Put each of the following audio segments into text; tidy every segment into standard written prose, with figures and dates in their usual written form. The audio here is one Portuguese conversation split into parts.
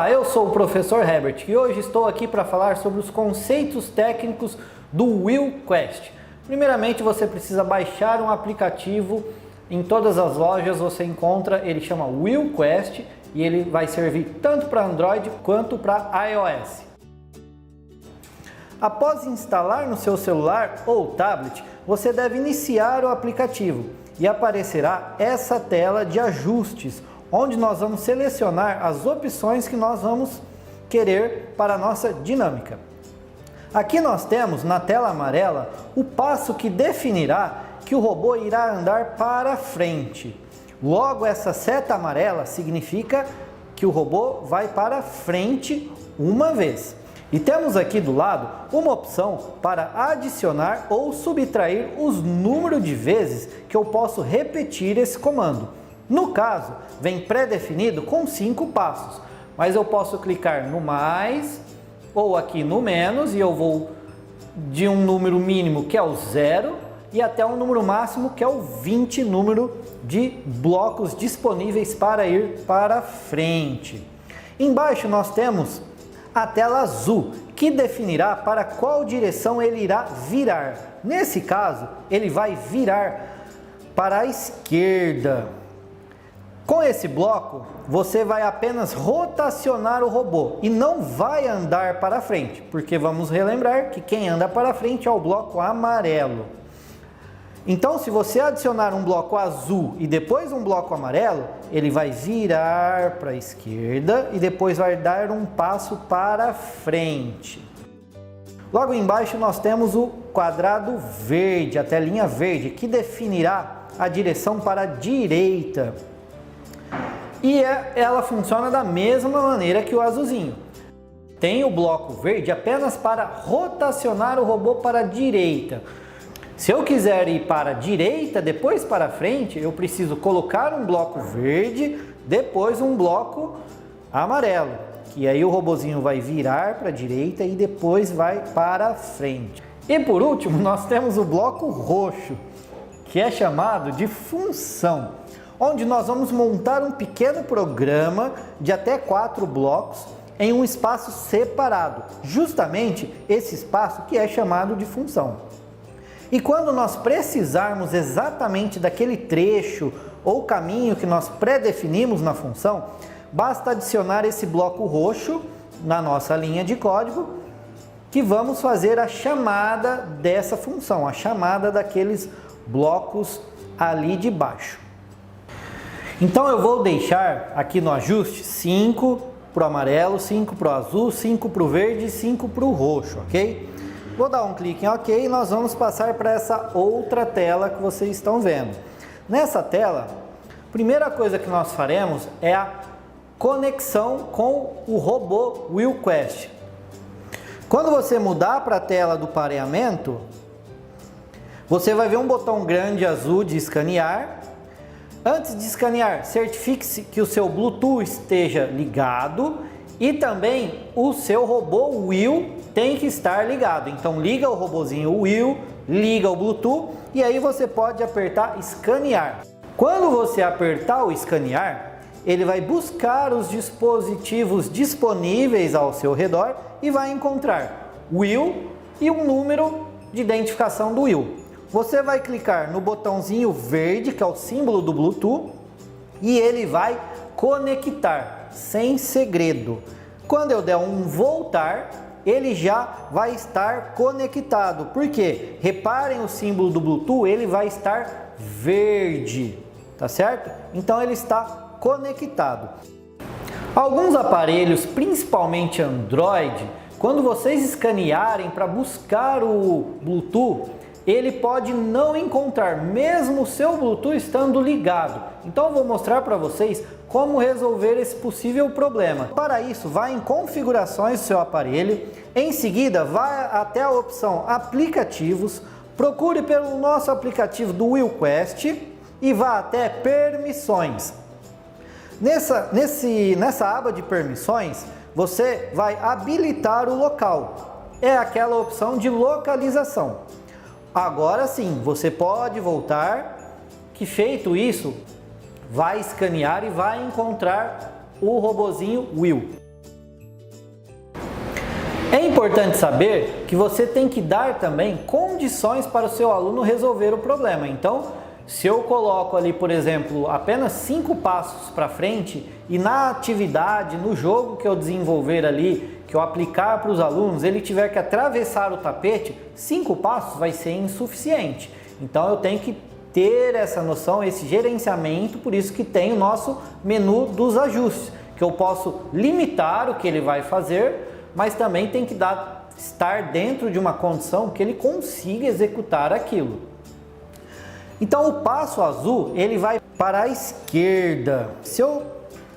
Olá, eu sou o professor Herbert e hoje estou aqui para falar sobre os conceitos técnicos do WillQuest. Primeiramente, você precisa baixar um aplicativo. Em todas as lojas você encontra, ele chama WillQuest e ele vai servir tanto para Android quanto para iOS. Após instalar no seu celular ou tablet, você deve iniciar o aplicativo e aparecerá essa tela de ajustes, onde nós vamos selecionar as opções que nós vamos querer para a nossa dinâmica. Aqui nós temos na tela amarela o passo que definirá que o robô irá andar para frente. Logo, essa seta amarela significa que o robô vai para frente uma vez. E temos aqui do lado uma opção para adicionar ou subtrair os números de vezes que eu posso repetir esse comando. No caso, vem pré-definido com 5 passos, mas eu posso clicar no mais ou aqui no menos e eu vou de um número mínimo que é o 0 e até um número máximo que é o 20 número de blocos disponíveis para ir para frente. Embaixo nós temos a tela azul, que definirá para qual direção ele irá virar. Nesse caso, ele vai virar para a esquerda. Com esse bloco, você vai apenas rotacionar o robô e não vai andar para frente, porque vamos relembrar que quem anda para frente é o bloco amarelo. Então, se você adicionar um bloco azul e depois um bloco amarelo, ele vai virar para a esquerda e depois vai dar um passo para frente. Logo embaixo nós temos o quadrado verde, a telinha verde, que definirá a direção para a direita. E ela funciona da mesma maneira que o azulzinho. Tem o bloco verde apenas para rotacionar o robô para a direita. Se eu quiser ir para a direita, depois para a frente, eu preciso colocar um bloco verde, depois um bloco amarelo. Que aí o robozinho vai virar para a direita e depois vai para a frente. E por último, nós temos o bloco roxo, que é chamado de função, onde nós vamos montar um pequeno programa de até 4 blocos em um espaço separado, justamente esse espaço que é chamado de função. E quando nós precisarmos exatamente daquele trecho ou caminho que nós pré-definimos na função, basta adicionar esse bloco roxo na nossa linha de código, que vamos fazer a chamada dessa função, a chamada daqueles blocos ali de baixo. Então eu vou deixar aqui no ajuste 5 para o amarelo, 5 para o azul, 5 para o verde e 5 para o roxo, ok? Vou dar um clique em OK e nós vamos passar para essa outra tela que vocês estão vendo. Nessa tela, a primeira coisa que nós faremos é a conexão com o robô WillQuest. Quando você mudar para a tela do pareamento, você vai ver um botão grande azul de escanear. Antes de escanear, certifique-se que o seu Bluetooth esteja ligado e também o seu robô Will tem que estar ligado. Então liga o robozinho Will, liga o Bluetooth e aí você pode apertar escanear. Quando você apertar o escanear, ele vai buscar os dispositivos disponíveis ao seu redor e vai encontrar Will e um número de identificação do Will. Você vai clicar no botãozinho verde, que é o símbolo do Bluetooth, e ele vai conectar, sem segredo. Quando eu der um voltar, ele já vai estar conectado. Por quê? Reparem o símbolo do Bluetooth, ele vai estar verde, tá certo? Então ele está conectado. Alguns aparelhos, principalmente Android, quando vocês escanearem para buscar o Bluetooth, ele pode não encontrar, mesmo o seu Bluetooth estando ligado. Então eu vou mostrar para vocês como resolver esse possível problema. Para isso, vá em configurações do seu aparelho, em seguida vá até a opção aplicativos, procure pelo nosso aplicativo do WillQuest e vá até permissões. Nessa aba de permissões, você vai habilitar o local. É aquela opção de localização. Agora sim, você pode voltar, que feito isso, vai escanear e vai encontrar o robozinho Will. É importante saber que você tem que dar também condições para o seu aluno resolver o problema. Então, se eu coloco ali, por exemplo, apenas 5 passos para frente e na atividade, no jogo que eu desenvolver ali, que eu aplicar para os alunos, ele tiver que atravessar o tapete, 5 passos vai ser insuficiente. Então, eu tenho que ter essa noção, esse gerenciamento, por isso que tem o nosso menu dos ajustes, que eu posso limitar o que ele vai fazer, mas também tem que estar dentro de uma condição que ele consiga executar aquilo. Então o passo azul, ele vai para a esquerda. Se eu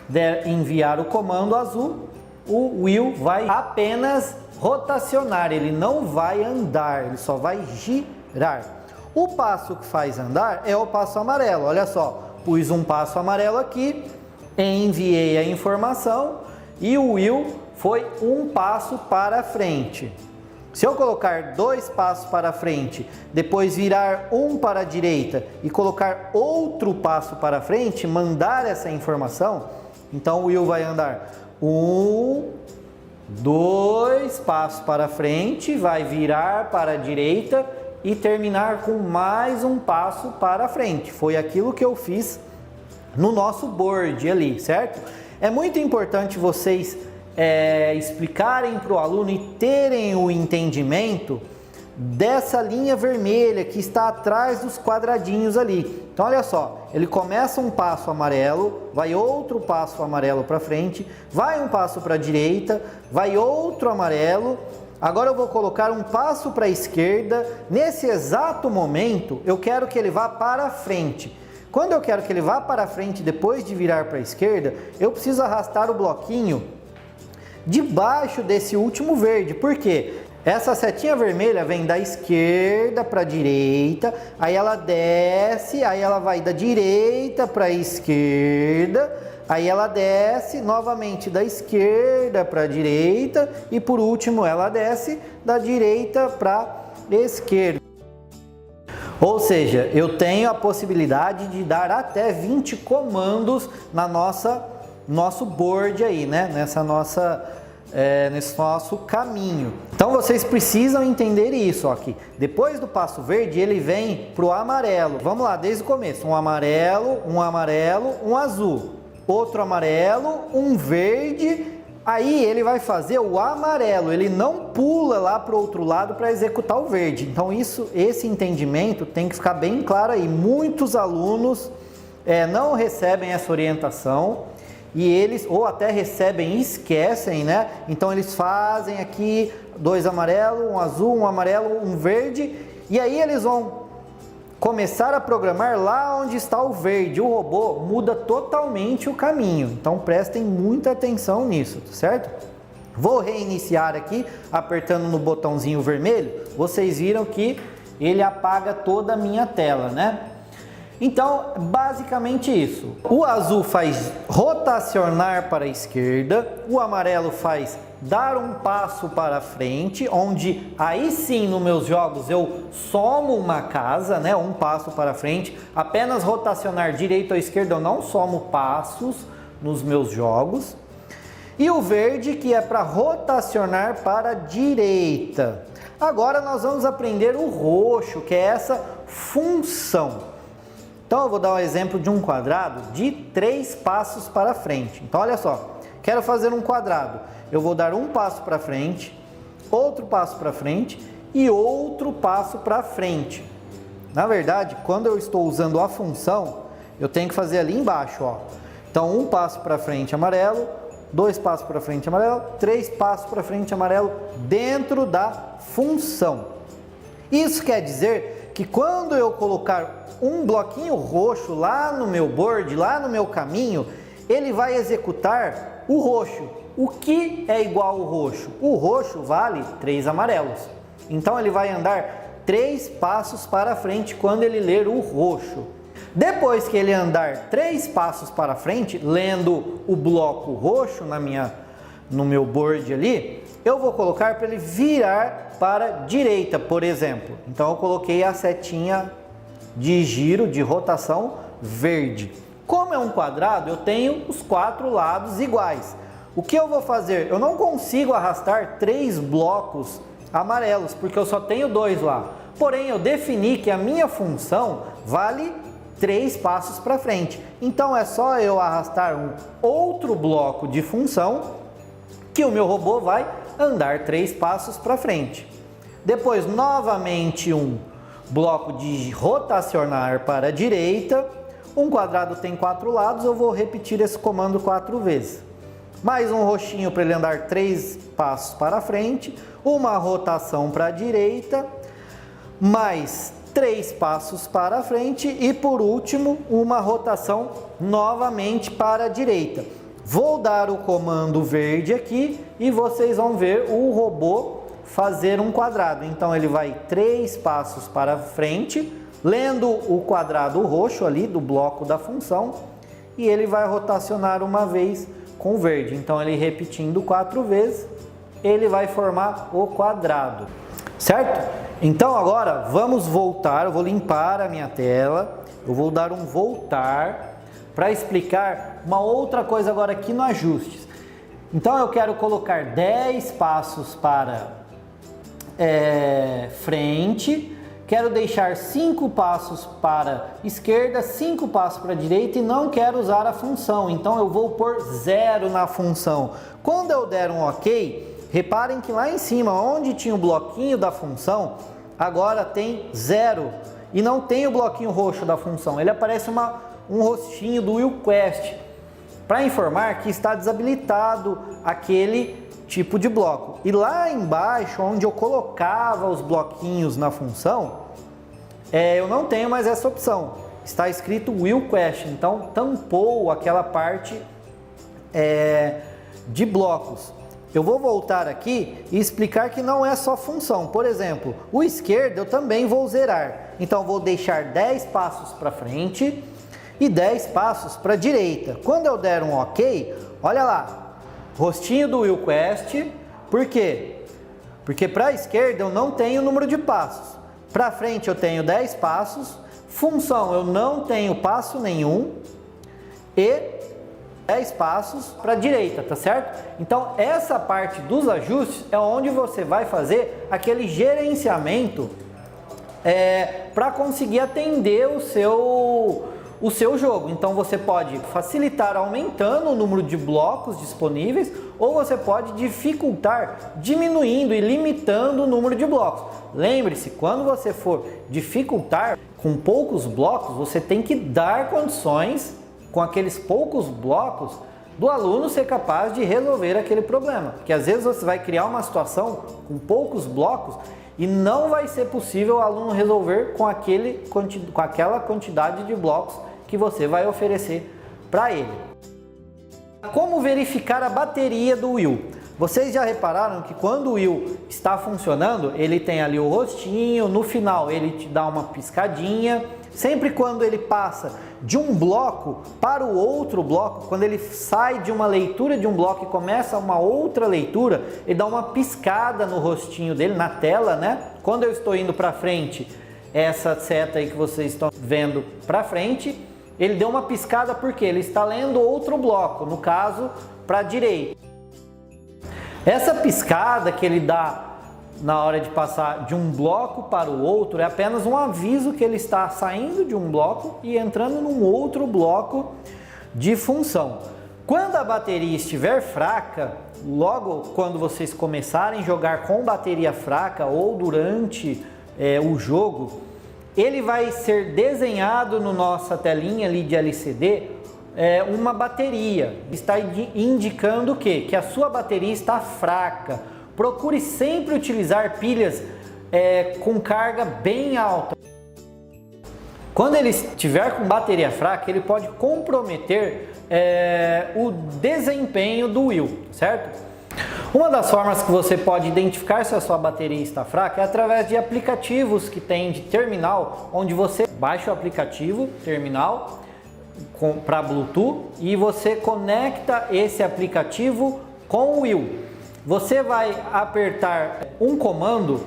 der enviar o comando azul, o Will vai apenas rotacionar, ele não vai andar, ele só vai girar. O passo que faz andar é o passo amarelo. Olha só, pus um passo amarelo aqui, enviei a informação e o Will foi um passo para frente. Se eu colocar 2 passos para frente, depois virar um para a direita e colocar outro passo para frente, mandar essa informação, então o Will vai andar 1, 2 passos para frente, vai virar para a direita e terminar com mais um passo para frente. Foi aquilo que eu fiz no nosso board ali, certo? É muito importante vocês explicarem para o aluno e terem o entendimento dessa linha vermelha que está atrás dos quadradinhos ali. Então olha só, ele começa um passo amarelo, vai outro passo amarelo para frente, vai um passo para a direita, vai outro amarelo. Agora eu vou colocar um passo para a esquerda. Nesse exato momento eu quero que ele vá para frente. Quando eu quero que ele vá para frente depois de virar para a esquerda, eu preciso arrastar o bloquinho debaixo desse último verde. Por quê? Essa setinha vermelha vem da esquerda para a direita, aí ela desce, aí ela vai da direita para a esquerda, aí ela desce novamente da esquerda para a direita e por último ela desce da direita para a esquerda. Ou seja, eu tenho a possibilidade de dar até 20 comandos na nosso board aí, né? Nesse nosso caminho. Então vocês precisam entender isso aqui. Depois do passo verde, ele vem para o amarelo. Vamos lá, desde o começo. Um amarelo, um azul. Outro amarelo, um verde. Aí ele vai fazer o amarelo. Ele não pula lá para o outro lado para executar o verde. Então esse entendimento tem que ficar bem claro aí. Muitos alunos não recebem essa orientação. E eles ou até recebem e esquecem, né? Então eles fazem aqui 2 amarelos, um azul, um amarelo, um verde. E aí eles vão começar a programar lá onde está o verde. O robô muda totalmente o caminho. Então prestem muita atenção nisso, certo? Vou reiniciar aqui, apertando no botãozinho vermelho. Vocês viram que ele apaga toda a minha tela, né? Então, basicamente isso. O azul faz rotacionar para a esquerda, o amarelo faz dar um passo para frente, onde aí sim nos meus jogos eu somo uma casa, né? Um passo para frente. Apenas rotacionar direita ou esquerda eu não somo passos nos meus jogos. E o verde que é para rotacionar para a direita. Agora nós vamos aprender o roxo, que é essa função. Então eu vou dar um exemplo de um quadrado de 3 passos para frente. Então olha só, quero fazer um quadrado. Eu vou dar um passo para frente, outro passo para frente e outro passo para frente. Na verdade, quando eu estou usando a função, eu tenho que fazer ali embaixo, ó. Então um passo para frente amarelo, 2 passos para frente amarelo, 3 passos para frente amarelo dentro da função. Isso quer dizer que quando eu colocar um bloquinho roxo lá no meu board, lá no meu caminho, ele vai executar o roxo. O que é igual ao roxo? O roxo vale 3 amarelos. Então ele vai andar 3 passos para frente quando ele ler o roxo. Depois que ele andar 3 passos para frente, lendo o bloco roxo no meu board ali, eu vou colocar para ele virar para a direita, por exemplo. Então eu coloquei a setinha de giro, de rotação verde. Como é um quadrado, eu tenho os 4 lados iguais. O que eu vou fazer? Eu não consigo arrastar 3 blocos amarelos, porque eu só tenho 2 lá. Porém, eu defini que a minha função vale 3 passos para frente. Então, é só eu arrastar um outro bloco de função que o meu robô vai andar 3 passos para frente. Depois, novamente, um bloco de rotacionar para a direita. Um quadrado tem 4 lados, eu vou repetir esse comando 4 vezes. Mais um roxinho para ele andar 3 passos para frente, uma rotação para a direita, mais 3 passos para frente e por último uma rotação novamente para a direita. Vou dar o comando verde aqui e vocês vão ver o robô fazer um quadrado. Então ele vai 3 passos para frente, lendo o quadrado roxo ali do bloco da função, e ele vai rotacionar uma vez com verde. Então ele repetindo 4 vezes, ele vai formar o quadrado, certo? Então agora vamos voltar, eu vou limpar a minha tela, eu vou dar um voltar para explicar uma outra coisa agora aqui no ajustes. Então eu quero colocar 10 passos para frente, quero deixar 5 passos para esquerda, 5 passos para direita e não quero usar a função. Então eu vou pôr 0 na função. Quando eu der um OK, reparem que lá em cima, onde tinha o bloquinho da função, agora tem 0 e não tem o bloquinho roxo da função. Ele aparece um rostinho do Will Quest para informar que está desabilitado aquele tipo de bloco. E lá embaixo, onde eu colocava os bloquinhos na função, eu não tenho mais essa opção. Está escrito Will Quest, então tampou aquela parte de blocos. Eu vou voltar aqui e explicar que não é só função. Por exemplo, o esquerdo eu também vou zerar. Então vou deixar 10 passos para frente e 10 passos para a direita. Quando eu der um OK, olha lá, rostinho do Will Quest. Por quê? Porque para a esquerda eu não tenho número de passos. Para frente eu tenho 10 passos. Função eu não tenho passo nenhum. E 10 passos para a direita, tá certo? Então essa parte dos ajustes é onde você vai fazer aquele gerenciamento para conseguir atender o seu jogo. Então você pode facilitar aumentando o número de blocos disponíveis, ou você pode dificultar diminuindo e limitando o número de blocos. Lembre-se, quando você for dificultar com poucos blocos, você tem que dar condições com aqueles poucos blocos do aluno ser capaz de resolver aquele problema. Porque às vezes você vai criar uma situação com poucos blocos e não vai ser possível o aluno resolver com aquela quantidade de blocos que você vai oferecer para ele. Como verificar a bateria do Will? Vocês já repararam que quando o Will está funcionando, ele tem ali o rostinho, no final ele te dá uma piscadinha. Sempre quando ele passa de um bloco para o outro bloco, quando ele sai de uma leitura de um bloco e começa uma outra leitura, ele dá uma piscada no rostinho dele, na tela, né? Quando eu estou indo para frente, essa seta aí que vocês estão vendo para frente, ele deu uma piscada porque ele está lendo outro bloco, no caso, para a direita. Essa piscada que ele dá na hora de passar de um bloco para o outro é apenas um aviso que ele está saindo de um bloco e entrando num outro bloco de função. Quando a bateria estiver fraca, logo quando vocês começarem a jogar com bateria fraca ou durante o jogo, ele vai ser desenhado na nossa telinha ali de LCD uma bateria. Está indicando o quê? Que a sua bateria está fraca. Procure sempre utilizar pilhas com carga bem alta. Quando ele estiver com bateria fraca, ele pode comprometer o desempenho do Will, certo? Uma das formas que você pode identificar se a sua bateria está fraca é através de aplicativos que tem de terminal, onde você baixa o aplicativo terminal para Bluetooth e você conecta esse aplicativo com o Will. Você vai apertar um comando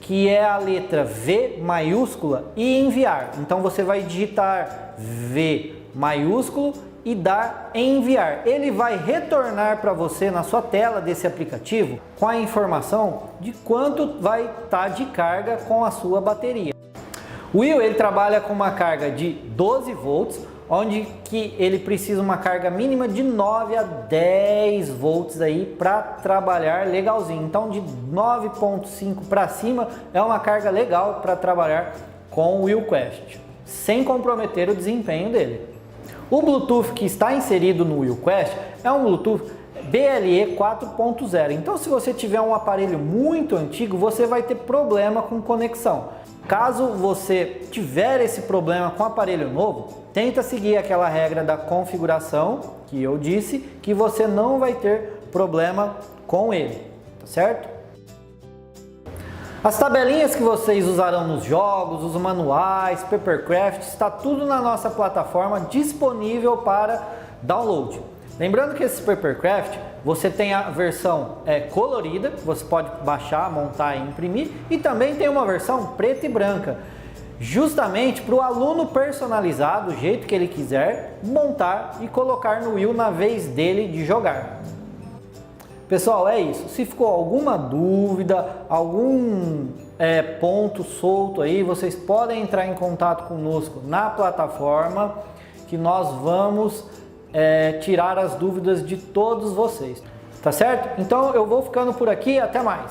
que é a letra V maiúscula e enviar. Então você vai digitar V maiúsculo e dar em enviar. Ele vai retornar para você na sua tela desse aplicativo com a informação de quanto vai estar de carga com a sua bateria. O Wii ele trabalha com uma carga de 12 volts, onde que ele precisa uma carga mínima de 9 a 10 volts aí para trabalhar legalzinho. Então de 9.5 para cima é uma carga legal para trabalhar com o Wii Quest, sem comprometer o desempenho dele. O Bluetooth que está inserido no Wii Quest é um Bluetooth BLE 4.0. Então se você tiver um aparelho muito antigo, você vai ter problema com conexão. Caso você tiver esse problema com o aparelho novo, tenta seguir aquela regra da configuração que eu disse, que você não vai ter problema com ele, tá certo? As tabelinhas que vocês usarão nos jogos, os manuais, Papercraft, está tudo na nossa plataforma disponível para download. Lembrando que esse Papercraft, você tem a versão colorida, você pode baixar, montar e imprimir, e também tem uma versão preta e branca, justamente para o aluno personalizar do jeito que ele quiser, montar e colocar no Wii na vez dele de jogar. Pessoal, é isso. Se ficou alguma dúvida, algum ponto solto aí, vocês podem entrar em contato conosco na plataforma, que nós vamos tirar as dúvidas de todos vocês, tá certo? Então eu vou ficando por aqui, até mais!